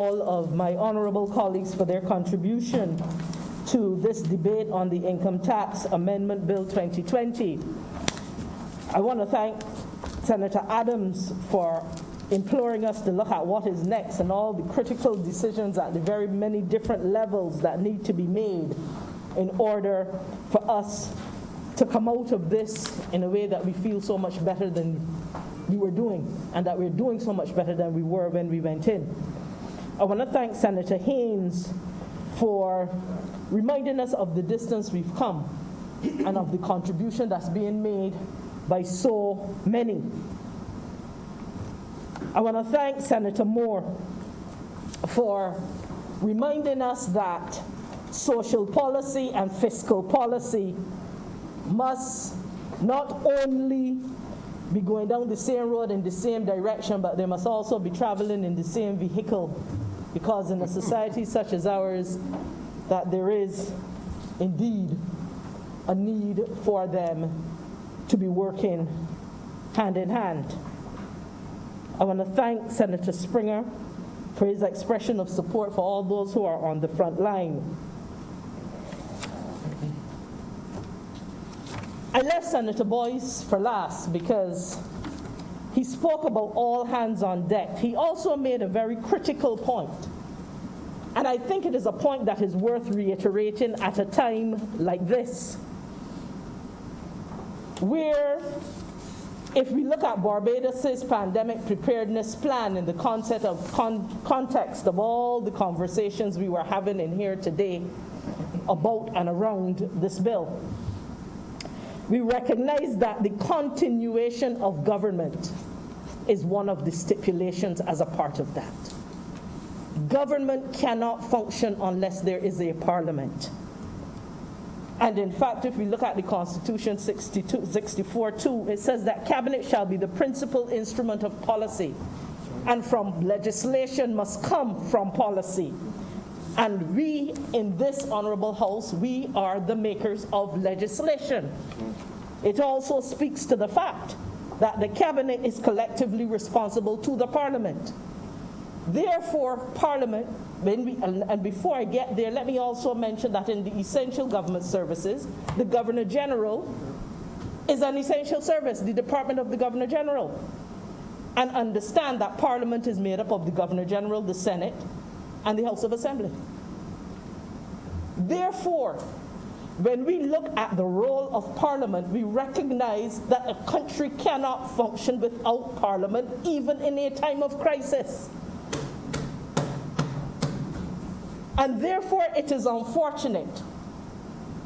all of my honorable colleagues for their contribution to this debate on the Income Tax Amendment Bill 2020. I want to thank Senator Adams for imploring us to look at what is next and all the critical decisions at the very many different levels that need to be made in order for us to come out of this in a way that we feel so much better than we were doing, and that we're doing so much better than we were when we went in. I want to thank Senator Haynes for reminding us of the distance we've come and of the contribution that's being made by so many. I want to thank Senator Moore for reminding us that social policy and fiscal policy must not only be going down the same road in the same direction, but they must also be traveling in the same vehicle, because in a society such as ours, that there is indeed a need for them to be working hand in hand. I want to thank Senator Springer for his expression of support for all those who are on the front line. I left Senator Boyce for last because he spoke about all hands on deck. He also made a very critical point, and I think it is a point that is worth reiterating at a time like this, where if we look at Barbados' pandemic preparedness plan in the context of all the conversations we were having in here today about and around this bill, we recognize that the continuation of government is one of the stipulations as a part of that. Government cannot function unless there is a parliament. And in fact, if we look at the Constitution 64:2, it says that cabinet shall be the principal instrument of policy, and from legislation must come from policy. And we in this honorable house, we are the makers of legislation. It also speaks to the fact that the cabinet is collectively responsible to the parliament. Therefore, parliament, and before I get there, let me also mention that in the essential government services, the Governor General is an essential service, the Department of the Governor General. And understand that parliament is made up of the Governor General, the Senate, and the House of Assembly. Therefore, when we look at the role of parliament, we recognize that a country cannot function without parliament, even in a time of crisis. And therefore, it is unfortunate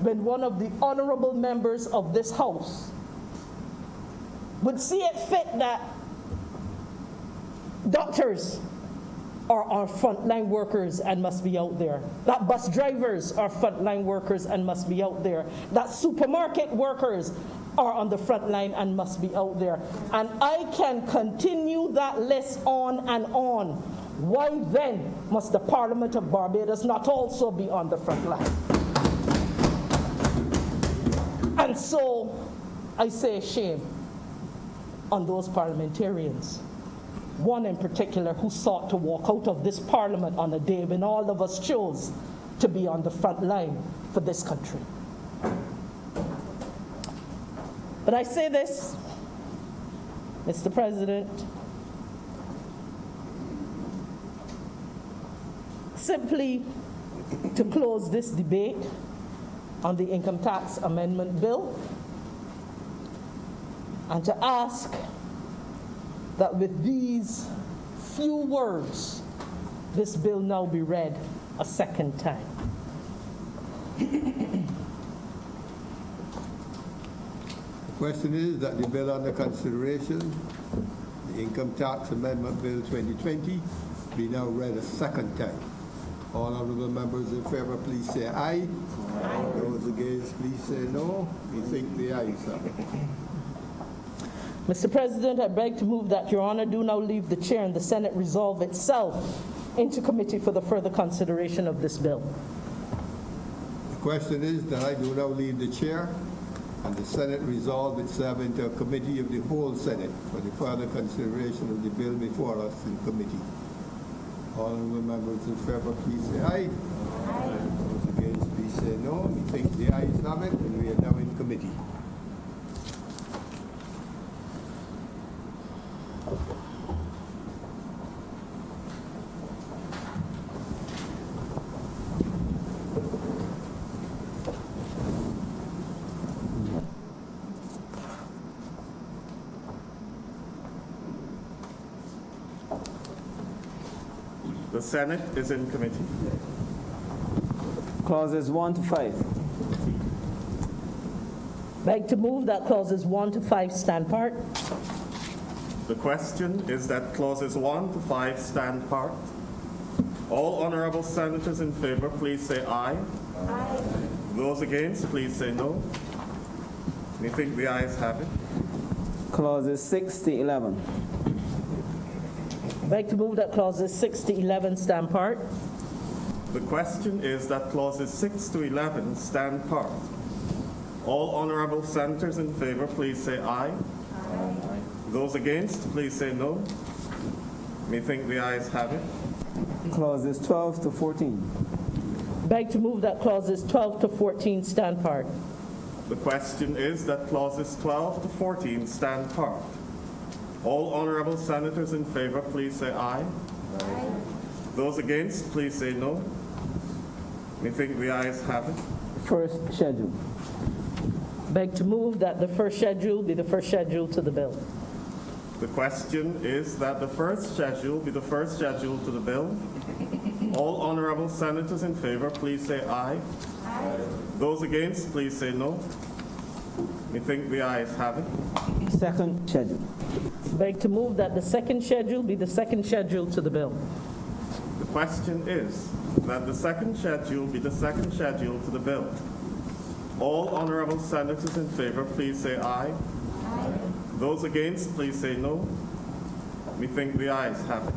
when one of the honorable members of this House would see it fit that doctors are our frontline workers and must be out there, that bus drivers are frontline workers and must be out there, that supermarket workers are on the front line and must be out there. And I can continue that list on and on. Why then must the Parliament of Barbados not also be on the front line? And so I say shame on those parliamentarians, one in particular who sought to walk out of this parliament on a day when all of us chose to be on the front line for this country. But I say this, Mr. President, simply to close this debate on the Income Tax Amendment Bill, and to ask that with these few words, this bill now be read a second time. The question is that the bill under consideration, the Income Tax Amendment Bill 2020, be now read a second time. All honorable members in favor, please say aye. Aye. Those against, please say no. We think the ayes have it. Mr. President, I beg to move that Your Honor do now leave the chair and the Senate resolve itself into committee for the further consideration of this bill. The question is that I do now leave the chair and the Senate resolve itself into a committee of the whole Senate for the further consideration of the bill before us in committee. All honorable members in favor, please say aye. Those against, please say no. We think the ayes have it, and we are now in committee. The Senate is in committee. Clauses 1 to 5. Beg to move that clauses 1 to 5 stand part. The question is that clauses 1 to 5 stand part. All honorable senators in favor, please say aye. Aye. Those against, please say no. We think the ayes have it. Clauses 6 to 11. Beg to move that clauses 6 to 11 stand part. The question is that clauses 6 to 11 stand part. All honorable senators in favor, please say aye. Aye. Those against, please say no. We think the ayes have it. Clauses 12 to 14. Beg to move that clauses 12 to 14 stand part. The question is that clauses 12 to 14 stand part. All honorable senators in favor, please say aye. Aye. Those against, please say no. We think the ayes have it. First schedule. Beg to move that the first schedule be the first schedule to the bill. The question is that the first schedule be the first schedule to the bill. All honorable senators in favor, please say aye. Aye. Those against, please say no. We think the ayes have it. Second schedule. Beg to move that the second schedule be the second schedule to the bill. The question is that the second schedule be the second schedule to the bill. All honorable senators in favor, please say aye. Aye. Those against, please say no. We think the ayes have it.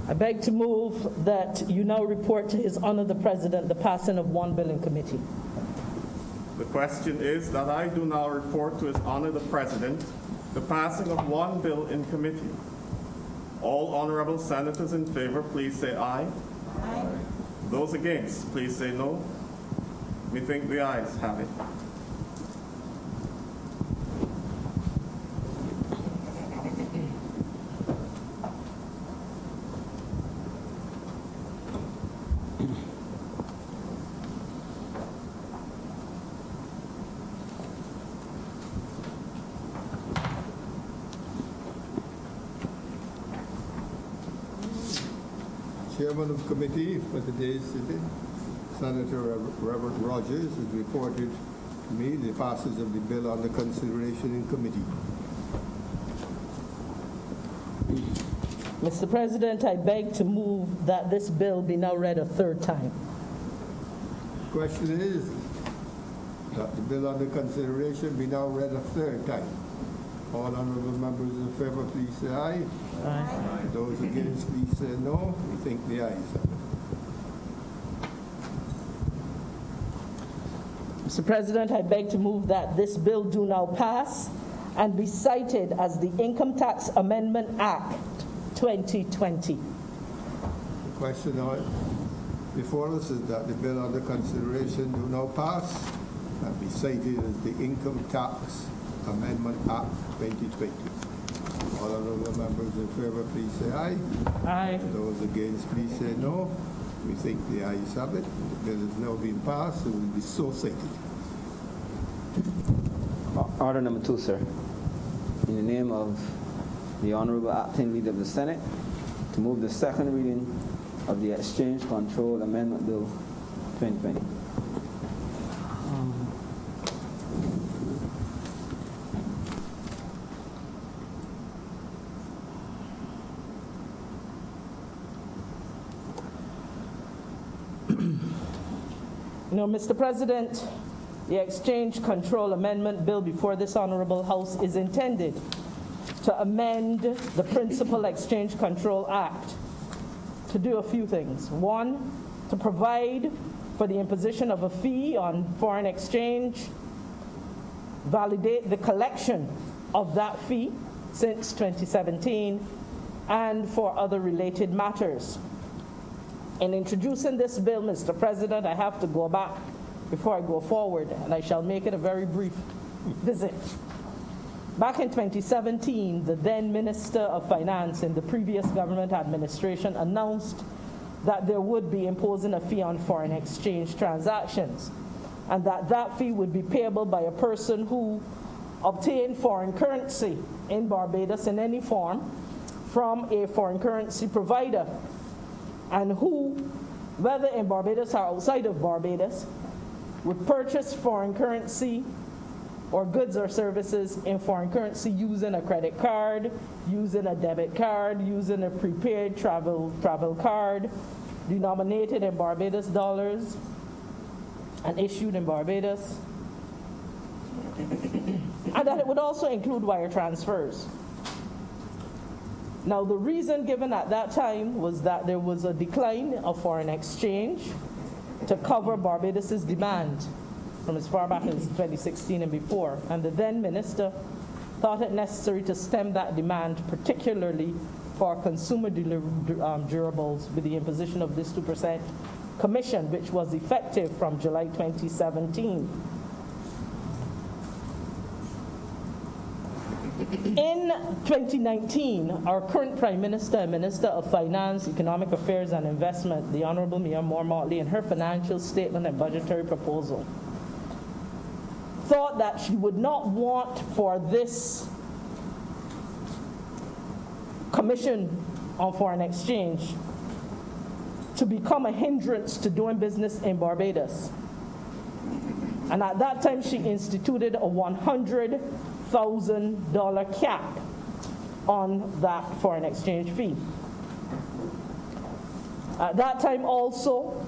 I beg to move that you now report to His Honor the President the passing of one bill in committee. The question is that I do now report to His Honor the President the passing of one bill in committee. All honorable senators in favor, please say aye. Aye. Those against, please say no. We think the ayes have it. Chairman of committee for today's sitting, Senator Robert Rogers, has reported to me the passage of the bill under consideration in committee. Mr. President, I beg to move that this bill be now read a third time. The question is that the bill under consideration be now read a third time. All honorable members in favor, please say aye. Aye. Those against, please say no. We think the ayes have it. Mr. President, I beg to move that this bill do now pass and be cited as the Income Tax Amendment Act 2020. The question before us is that the bill under consideration do now pass and be cited as the Income Tax Amendment Act 2020. All honorable members in favor, please say aye. Aye. Those against, please say no. We think the ayes have it. The bill has now been passed and will be so cited. Order number 2, sir. In the name of the Honorable Acting Leader of the Senate, to move the second reading of the Exchange Control Amendment Bill 2020. No, Mr. President, the Exchange Control Amendment Bill before this Honorable House is intended to amend the Principal Exchange Control Act to do a few things. One, to provide for the imposition of a fee on foreign exchange, validate the collection of that fee since 2017, and for other related matters. In introducing this bill, Mr. President, I have to go back before I go forward, and I shall make it a very brief visit. Back in 2017, the then Minister of Finance in the previous government administration announced that there would be imposing a fee on foreign exchange transactions, and that fee would be payable by a person who obtained foreign currency in Barbados in any form from a foreign currency provider, and who, whether in Barbados or outside of Barbados, would purchase foreign currency or goods or services in foreign currency using a credit card, using a debit card, using a prepaid travel card denominated in Barbados dollars and issued in Barbados, and that it would also include wire transfers. Now, the reason given at that time was that there was a decline of foreign exchange to cover Barbados's demand from as far back as 2016 and before, and the then minister thought it necessary to stem that demand, particularly for consumer durables, with the imposition of this 2% commission, which was effective from July 2017. In 2019, our current Prime Minister and Minister of Finance, Economic Affairs and Investment, the Honorable Mia Moore-Motley, in her financial statement and budgetary proposal, thought that she would not want for this Commission on Foreign Exchange to become a hindrance to doing business in Barbados. And at that time, she instituted a $100,000 cap on that foreign exchange fee. At that time also,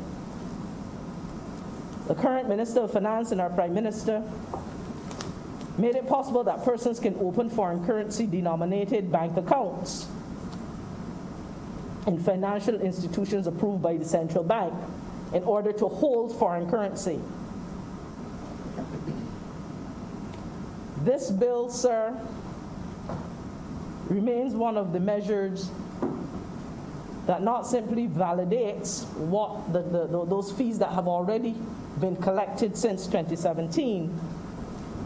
the current Minister of Finance and our Prime Minister made it possible that persons can open foreign currency denominated bank accounts in financial institutions approved by the central bank in order to hold foreign currency. This bill, sir, remains one of the measures that not simply validates what those fees that have already been collected since 2017,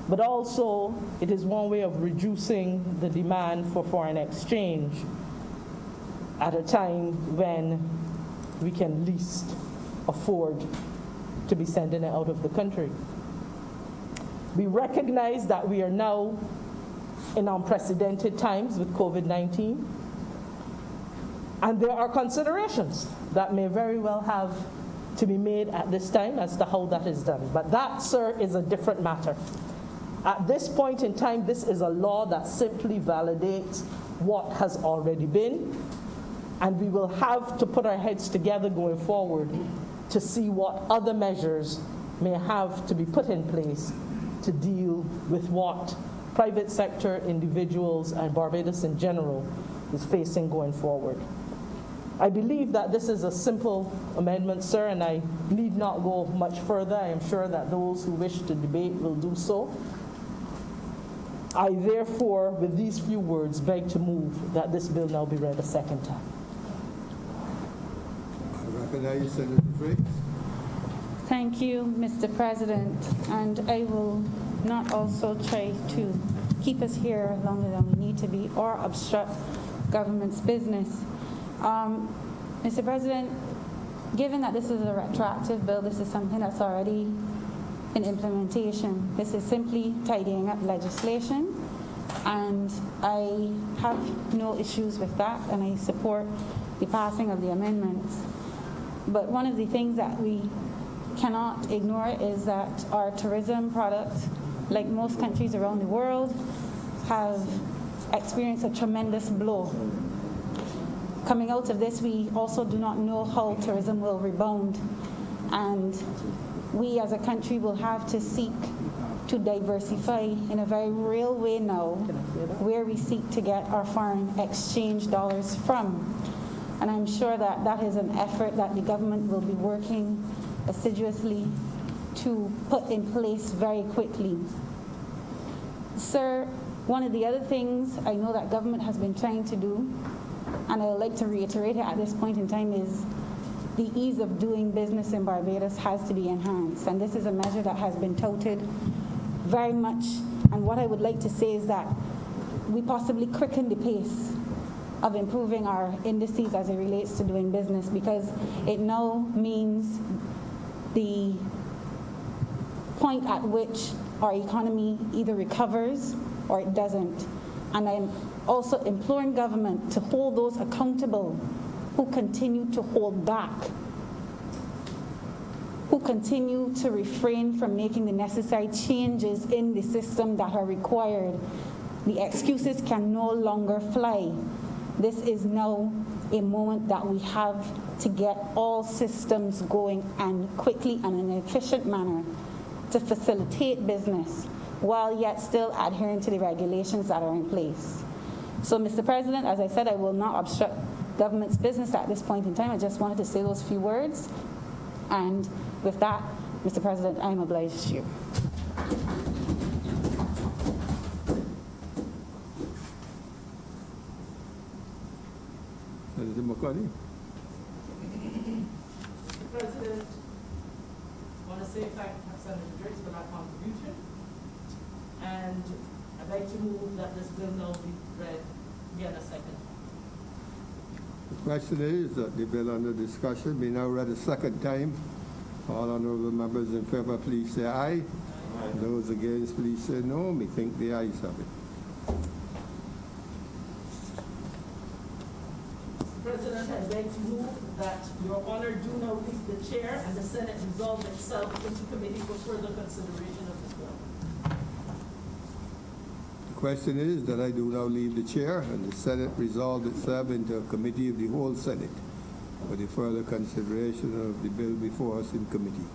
but also it is one way of reducing the demand for foreign exchange at a time when we can least afford to be sending it out of the country. We recognize that we are now in unprecedented times with COVID-19, and there are considerations that may very well have to be made at this time as to how that is done. But that, sir, is a different matter. At this point in time, this is a law that simply validates what has already been, and we will have to put our heads together going forward to see what other measures may have to be put in place to deal with what private sector individuals and Barbados in general is facing going forward. I believe that this is a simple amendment, sir, and I need not go much further. I am sure that those who wish to debate will do so. I therefore, with these few words, beg to move that this bill now be read a second time. I recognize Senator Frakes. Thank you, Mr. President, and I will not also try to keep us here longer than we need to be or obstruct government's business. Mr. President, given that this is a retroactive bill, this is something that's already in implementation. This is simply tidying up legislation, and I have no issues with that, and I support the passing of the amendments. But one of the things that we cannot ignore is that our tourism products, like most countries around the world, have experienced a tremendous blow. Coming out of this, we also do not know how tourism will rebound, and we as a country will have to seek to diversify in a very real way now where we seek to get our foreign exchange dollars from. And I'm sure that that is an effort that the government will be working assiduously to put in place very quickly. Sir, one of the other things I know that government has been trying to do and I would like to reiterate it at this point in time, is the ease of doing business in Barbados has to be enhanced. And this is a measure that has been touted very much. And what I would like to say is that we possibly quicken the pace of improving our indices as it relates to doing business, because it now means the point at which our economy either recovers or it doesn't. And I'm also imploring government to hold those accountable who continue to hold back, who continue to refrain from making the necessary changes in the system that are required. The excuses can no longer fly. This is now a moment that we have to get all systems going, and quickly and in an efficient manner, to facilitate business while yet still adhering to the regulations that are in place. So, Mr. President, as I said, I will not obstruct government's business at this point in time. I just wanted to say those few words. And with that, Mr. President, I am obliged to you. Senator McCarthy. Mr. President, I want to say thank Senator Driggs for that contribution. And I'd like to move that this bill now be read again a second. The question is that the bill under discussion be now read a second time. All honorable members in favor, please say aye. Those against, please say no. Methinks the ayes have it. President, I'd like to move that Your Honor do now leave the chair and the Senate resolve itself into committee for further consideration of this bill. The question is that I do now leave the chair and the Senate resolve itself into a committee of the whole Senate for the further consideration of the bill before us in committee.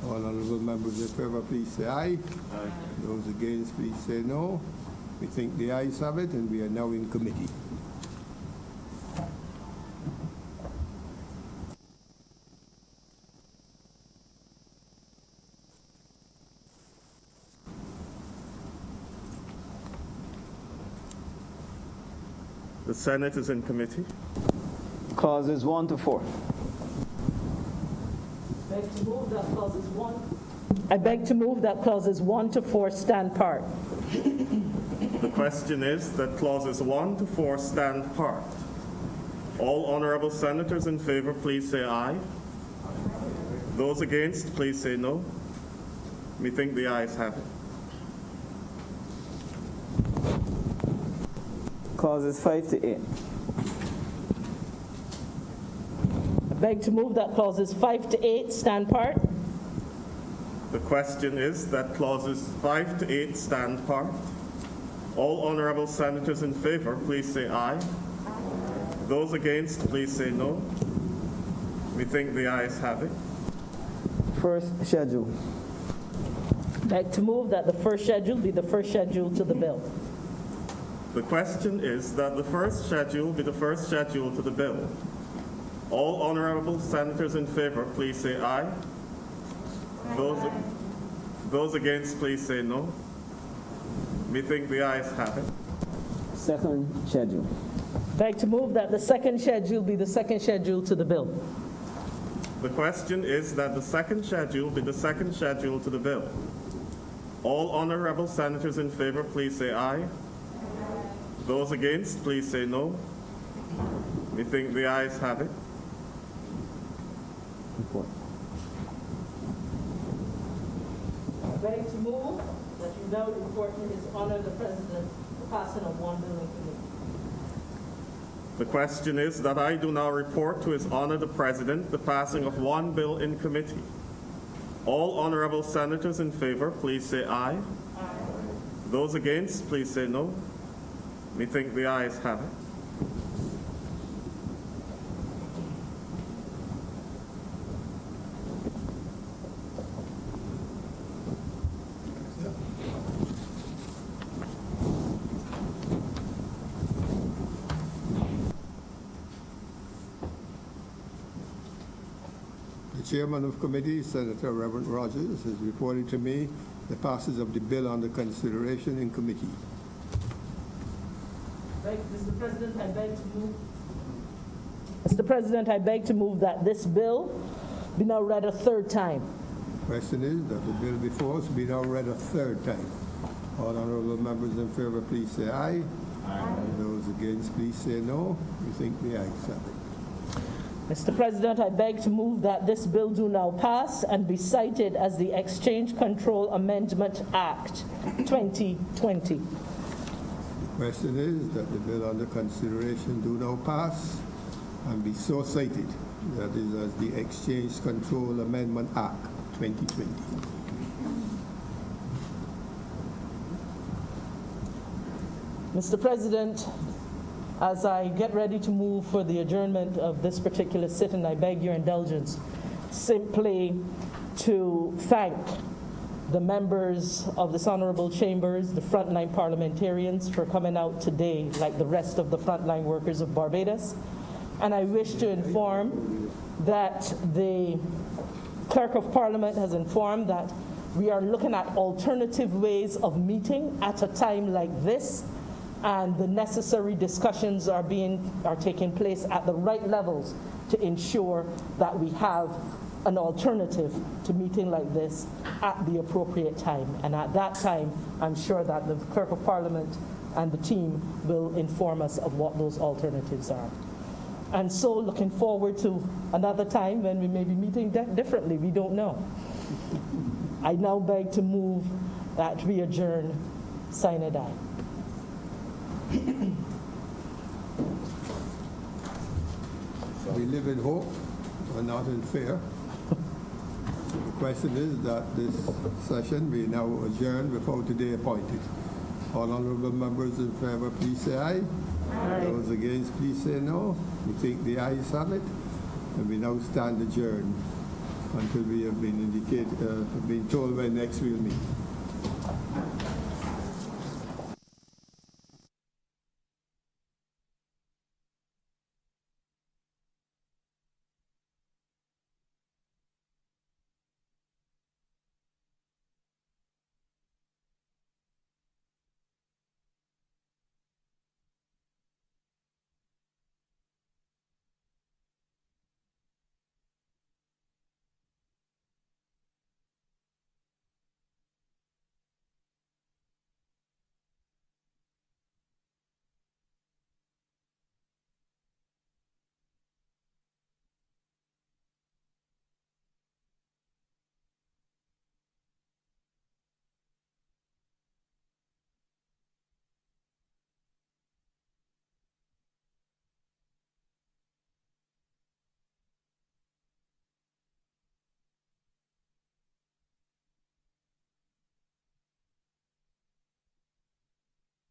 All honorable members in favor, please say aye. Aye. Those against, please say no. We think the ayes have it, and we are now in committee. The Senate is in committee. Clauses 1 to 4. Beg to move that clauses 1. I beg to move that clauses 1 to 4 stand part. The question is that clauses 1 to 4 stand part. All honorable senators in favor, please say aye. Those against, please say no. Methinks the ayes have it. Clauses 5 to 8. I beg to move that clauses 5 to 8 stand part. The question is that clauses 5 to 8 stand part. All honorable senators in favor, please say aye. Those against, please say no. Methinks the ayes have it. First schedule. Beg to move that the first schedule be the first schedule to the bill. The question is that the first schedule be the first schedule to the bill. All honorable senators in favor, please say aye. Those against, please say no. Methinks the ayes have it. Second schedule. Beg to move that the second schedule be the second schedule to the bill. The question is that the second schedule be the second schedule to the bill. All honorable senators in favor, please say aye. Those against, please say no. Methinks the ayes have it. Report. I beg to move that you now report to His Honor the President the passing of one bill in committee. The question is that I do now report to His Honor the President the passing of one bill in committee. All honorable senators in favor, please say aye. Aye. Those against, please say no. Methinks the ayes have it. The chairman of committee, Senator Reverend Rogers, has reported to me the passage of the bill under consideration in committee. Mr. President, I beg to move Mr. President, I beg to move that this bill be now read a third time. Question is that the bill before us be now read a third time. All honorable members in favor, please say aye. Aye. Those against, please say no. We think the ayes have it. Mr. President, I beg to move that this bill do now pass and be cited as the Exchange Control Amendment Act 2020. Question is that the bill under consideration do now pass and be so cited. That is as the Exchange Control Amendment Act 2020. Mr. President, as I get ready to move for the adjournment of this particular sit-in, I beg your indulgence simply to thank the members of this honorable chambers, the frontline parliamentarians, for coming out today like the rest of the frontline workers of Barbados. And I wish to inform that the Clerk of Parliament has informed that we are looking at alternative ways of meeting at a time like this, and the necessary discussions are taking place at the right levels to ensure that we have an alternative to meeting like this at the appropriate time. And at that time, I'm sure that the Clerk of Parliament and the team will inform us of what those alternatives are. And so looking forward to another time when we may be meeting differently, we don't know. I now beg to move that we adjourn. Sine die. We live in hope and not in fear. The question is that this session be now adjourned before today appointed. All honorable members in favor, please say aye. Aye. Those against, please say no. We think the ayes have it, and we now stand adjourned until we have been told when next we'll meet.